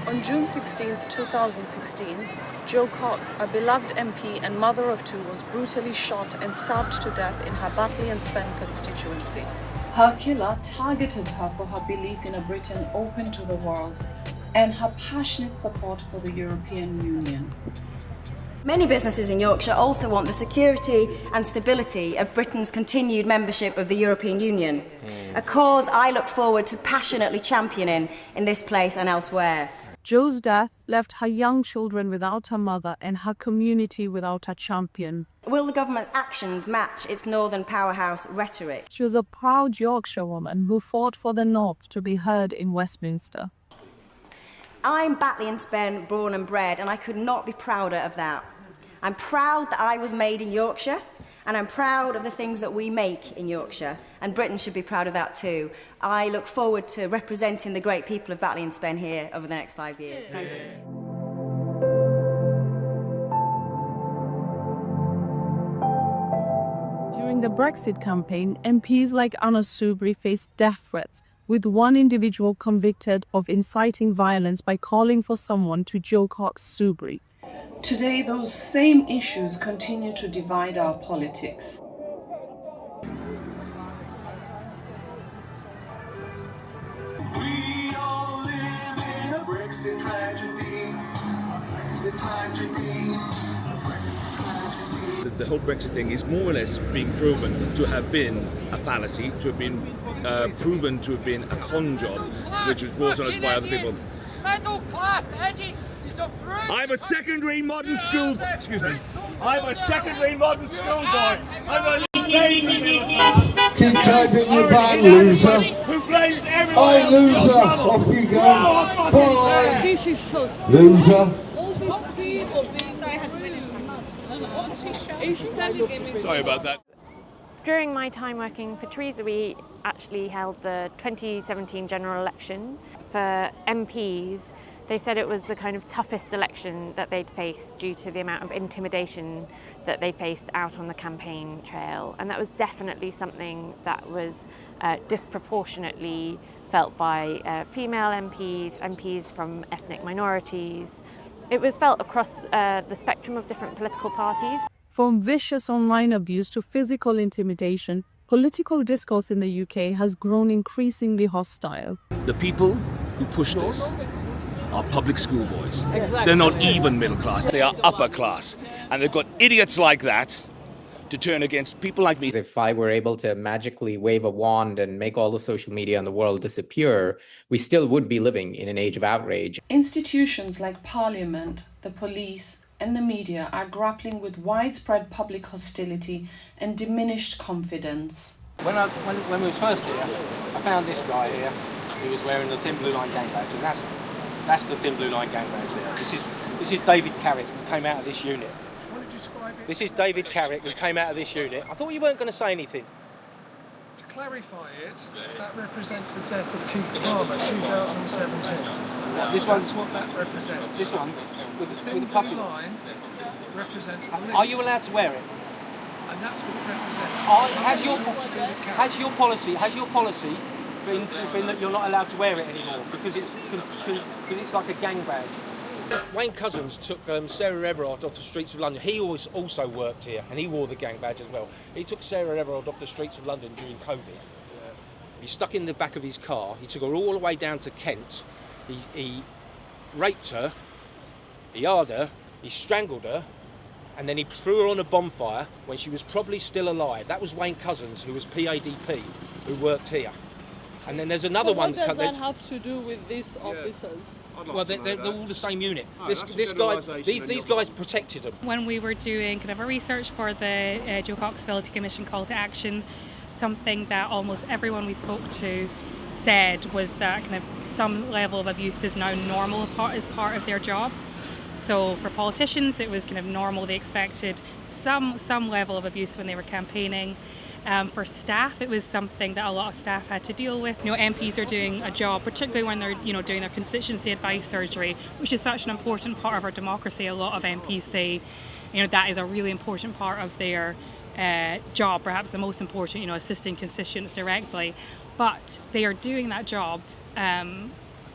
On June 16, 2016, Jo Cox, a beloved MP and mother of two, was brutally shot and stabbed to death in her Batley and Spen constituency. Her killer targeted her for her belief in a Britain open to the world and her passionate support for the European Union. Many businesses in Yorkshire also want the security and stability of Britain's continued membership of the European Union, a cause I look forward to passionately championing in this place and elsewhere. Jo's death left her young children without a mother and her community without a champion. Will the government's actions match its Northern powerhouse rhetoric? She was a proud Yorkshire woman who fought for the North to be heard in Westminster. I'm Batley and Spen, born and bred, and I could not be prouder of that. I'm proud that I was made in Yorkshire, and I'm proud of the things that we make in Yorkshire, and Britain should be proud of that too. I look forward to representing the great people of Batley and Spen here over the next 5 years. Thank you. During the Brexit campaign, MPs like Anna Soubry faced death threats, with one individual convicted of inciting violence by calling for someone to Jo Cox Soubry. Today, those same issues continue to divide our politics. We all live in a Brexit tragedy. Brexit tragedy. Brexit tragedy. The whole Brexit thing is more or less being proven to have been a fallacy, to have been proven to have been a con job, which was brought on us by other people. Middle class eddies. I'm a secondary modern school. Excuse me. I'm a secondary modern schoolboy. I'm a middle class. Keep typing your back, loser. Who blames everyone? I loser. Off you go. Bye. This is so stupid. Loser. All these people being... Sorry, I had to win it. Sorry about that. During my time working for Theresa, we actually held the 2017 general election. For MPs, they said it was the kind of toughest election that they'd faced due to the amount of intimidation that they faced out on the campaign trail. And that was definitely something that was disproportionately felt by female MPs, MPs from ethnic minorities. It was felt across the spectrum of different political parties. From vicious online abuse to physical intimidation, political discourse in the UK has grown increasingly hostile. The people who push this are public school boys. Exactly. They're not even middle class, they are upper class. And they've got idiots like that to turn against people like me. If I were able to magically wave a wand and make all the social media in the world disappear, we still would be living in an age of outrage. Institutions like Parliament, the police, and the media are grappling with widespread public hostility and diminished confidence. When we was first here, I found this guy here who was wearing the Thin Blue Line gang badge, and that's the Thin Blue Line gang badge there. This is David Carrick, who came out of this unit. How would you describe it? This is David Carrick, who came out of this unit. I thought you weren't going to say anything. To clarify it, that represents the death of Cooper Palmer, 2017. This That's what that represents. This one, with the Thin puppy. Blue Line represents police. Are you allowed to wear it? And that's what it represents. Has your policy been that you're not allowed to wear it anymore because it's like a gang badge? Wayne Couzens took Sarah Everard off the streets of London. He also worked here and he wore the gang badge as well. He took Sarah Everard off the streets of London during COVID. He stuck in the back of his car. He took her all the way down to Kent. He raped her, he yarred her, he strangled her, and then he threw her on a bonfire when she was probably still alive. That was Wayne Couzens, who was PADP, who worked here. And then there's another one. What does that have to do with these officers? Well, they're all the same unit. These guys protected them. When we were doing kind of a research for the Jo Cox Civility Commission call to action, something that almost everyone we spoke to said was that kind of some level of abuse is now normal as part of their jobs. So for politicians, it was kind of normal. They expected some level of abuse when they were campaigning. For staff, it was something that a lot of staff had to deal with. MPs are doing a job, particularly when they're doing their constituency advice surgery, which is such an important part of our democracy. A lot of MPs say, that is a really important part of their job, perhaps the most important, assisting constituents directly. But they are doing that job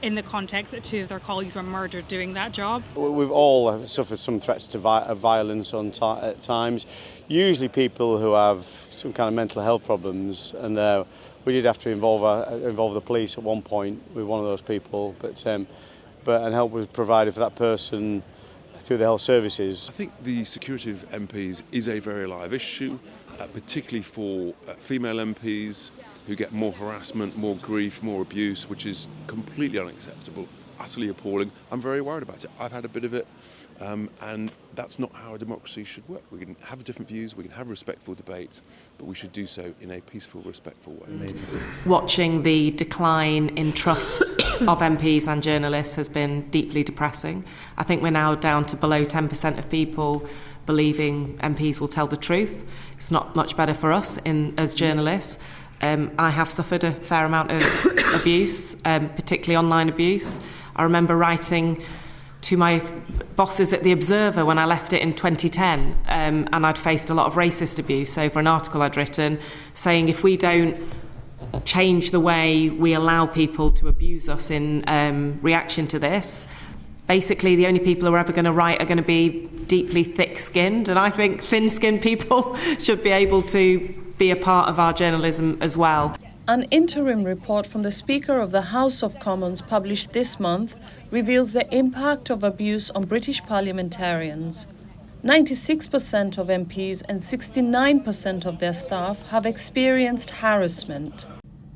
in the context that 2 of their colleagues were murdered doing that job. We've all suffered some threats to violence at times, usually people who have some kind of mental health problems, and we did have to involve the police at one point with one of those people, but and help was provided for that person through the health services. I think the security of MPs is a very live issue, particularly for female MPs who get more harassment, more grief, more abuse, which is completely unacceptable, utterly appalling. I'm very worried about it. I've had a bit of it, and that's not how a democracy should work. We can have different views, we can have respectful debates, but we should do so in a peaceful, respectful way. Watching the decline in trust of MPs and journalists has been deeply depressing. I think we're now down to below 10% of people believing MPs will tell the truth. It's not much better for us as journalists. I have suffered a fair amount of abuse, particularly online abuse. I remember writing to my bosses at The Observer when I left it in 2010, and I'd faced a lot of racist abuse over an article I'd written saying if we don't change the way we allow people to abuse us in reaction to this, basically the only people who are ever going to write are going to be deeply thick-skinned, and I think thin-skinned people should be able to be a part of our journalism as well. An interim report from the Speaker of the House of Commons published this month reveals the impact of abuse on British parliamentarians. 96% of MPs and 69% of their staff have experienced harassment.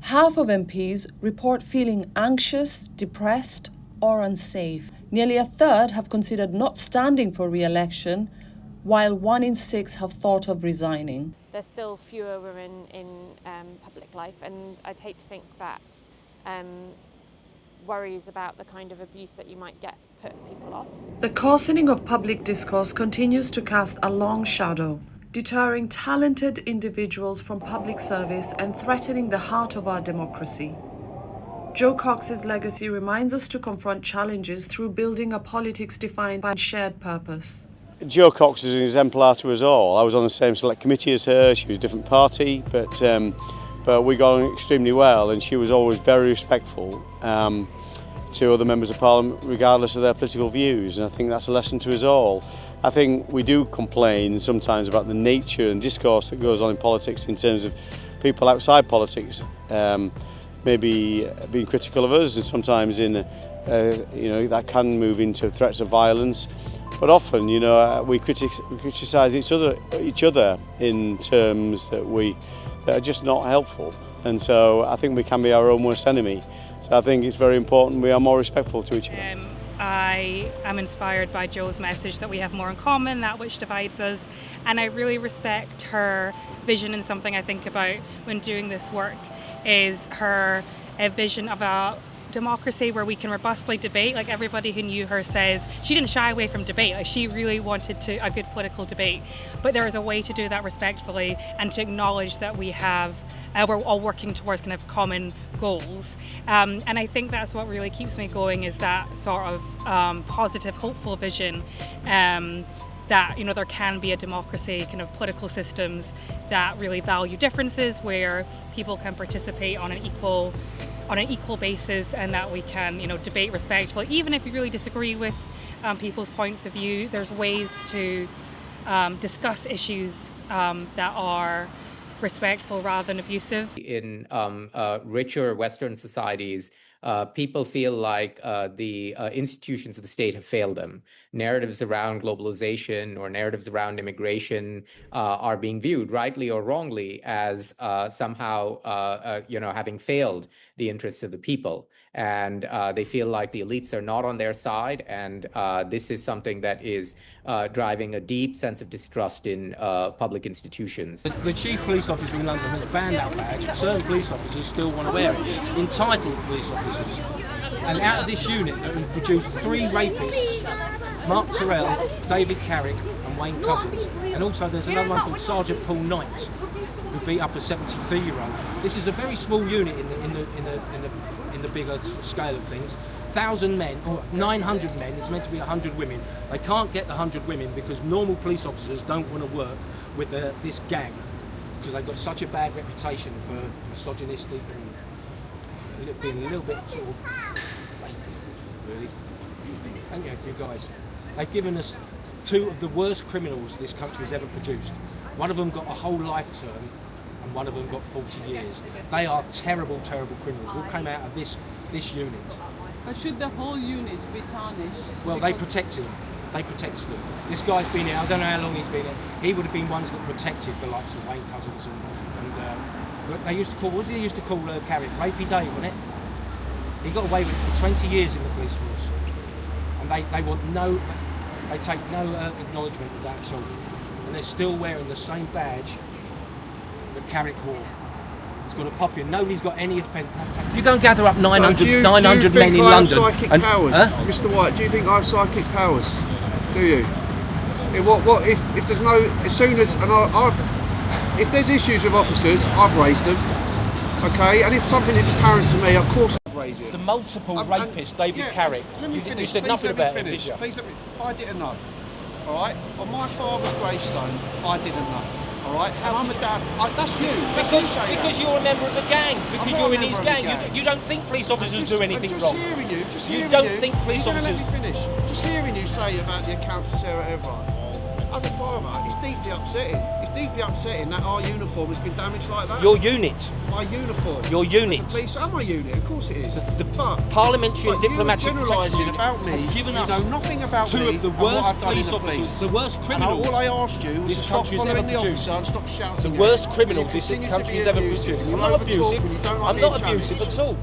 Half of MPs report feeling anxious, depressed, or unsafe. Nearly a third have considered not standing for re-election, while 1 in 6 have thought of resigning. There's still fewer women in public life, and I'd hate to think that worries about the kind of abuse that you might get put people off. The coarsening of public discourse continues to cast a long shadow, deterring talented individuals from public service and threatening the heart of our democracy. Jo Cox's legacy reminds us to confront challenges through building a politics defined by shared purpose. Jo Cox is an exemplar to us all. I was on the same select committee as her. She was a different party, but we got on extremely well, and she was always very respectful to other members of Parliament regardless of their political views, and I think that's a lesson to us all. I think we do complain sometimes about the nature and discourse that goes on in politics in terms of people outside politics maybe being critical of us, and sometimes that can move into threats of violence. But often, we criticise each other in terms that are just not helpful. And so I think we can be our own worst enemy. So I think it's very important we are more respectful to each other. I am inspired by Jo's message that we have more in common, that which divides us. And I really respect her vision, and something I think about when doing this work is her vision about democracy where we can robustly debate. Like, everybody who knew her says she didn't shy away from debate. Like, she really wanted a good political debate, but there is a way to do that respectfully and to acknowledge that we have we're all working towards kind of common goals, and I think that's what really keeps me going, is that sort of positive, hopeful vision that there can be a democracy, kind of political systems that really value differences, where people can participate on an equal basis, and that we can debate respectfully, even if we really disagree with people's points of view. There's ways to discuss issues that are respectful rather than abusive. In richer Western societies, people feel like the institutions of the state have failed them. Narratives around globalization or narratives around immigration are being viewed, rightly or wrongly, as somehow having failed the interests of the people. And they feel like the elites are not on their side, and this is something that is driving a deep sense of distrust in public institutions. The chief police officer in London has banned that badge. Certain police officers still want to wear it. Entitled police officers. And out of this unit that have produced 3 rapists, Mark Terrell, David Carrick and Wayne Cousins. And also there's another one called Sergeant Paul Knight, who beat up a 73-year-old. This is a very small unit in the bigger scale of things. 1,000 men, or 900 men, it's meant to be 100 women. They can't get the 100 women because normal police officers don't want to work with this gang, because they've got such a bad reputation for misogynistic and being a little bit sort of really. Thank you guys. They've given us 2 of the worst criminals this country has ever produced. One of them got a whole life term and one of them got 40 years. They are terrible, terrible criminals. All came out of this unit. But should the whole unit be tarnished? Well, they protected him. They protected him. This guy's been here, I don't know how long he's been here. He would have been ones that protected the likes of Wayne Couzens and they used to call, what did they used to call Carrick? Rapey Dave, wasn't it? He got away with it for 20 years in the police force. And they want they take no acknowledgement of that at all. And they're still wearing the same badge that Carrick wore. It's got a pop in. Nobody's got any offence. You go and gather up 900 men in London. Psychic powers, Mr. White? Do you think I have psychic powers? Do you? What if there's no? As soon as if there's issues with officers, I've raised them. Okay, and if something is apparent to me, of course I'll raise it. The multiple rapist David Carrick. You said nothing about him, did you? Please let me. I didn't know. All right. On my father's gravestone, I didn't know. All right. And I'm a dad. That's you. Because you're a member of the gang. Because you're in his gang. You don't think police officers do anything wrong. You don't think police officers. Let me finish. Just hearing you say about the account to Sarah Everard. As a father, it's deeply upsetting. It's deeply upsetting that our uniform has been damaged like that. Your unit. My uniform. Your unit. Police and my unit, of course it is. The parliamentary and diplomatic generalising about me. You know nothing about me. 2 of the worst police officers, the worst criminals. And all I asked you was to stop following the officer and stop shouting. The worst criminals this country has ever produced. I'm not abusive. I'm not abusive at all.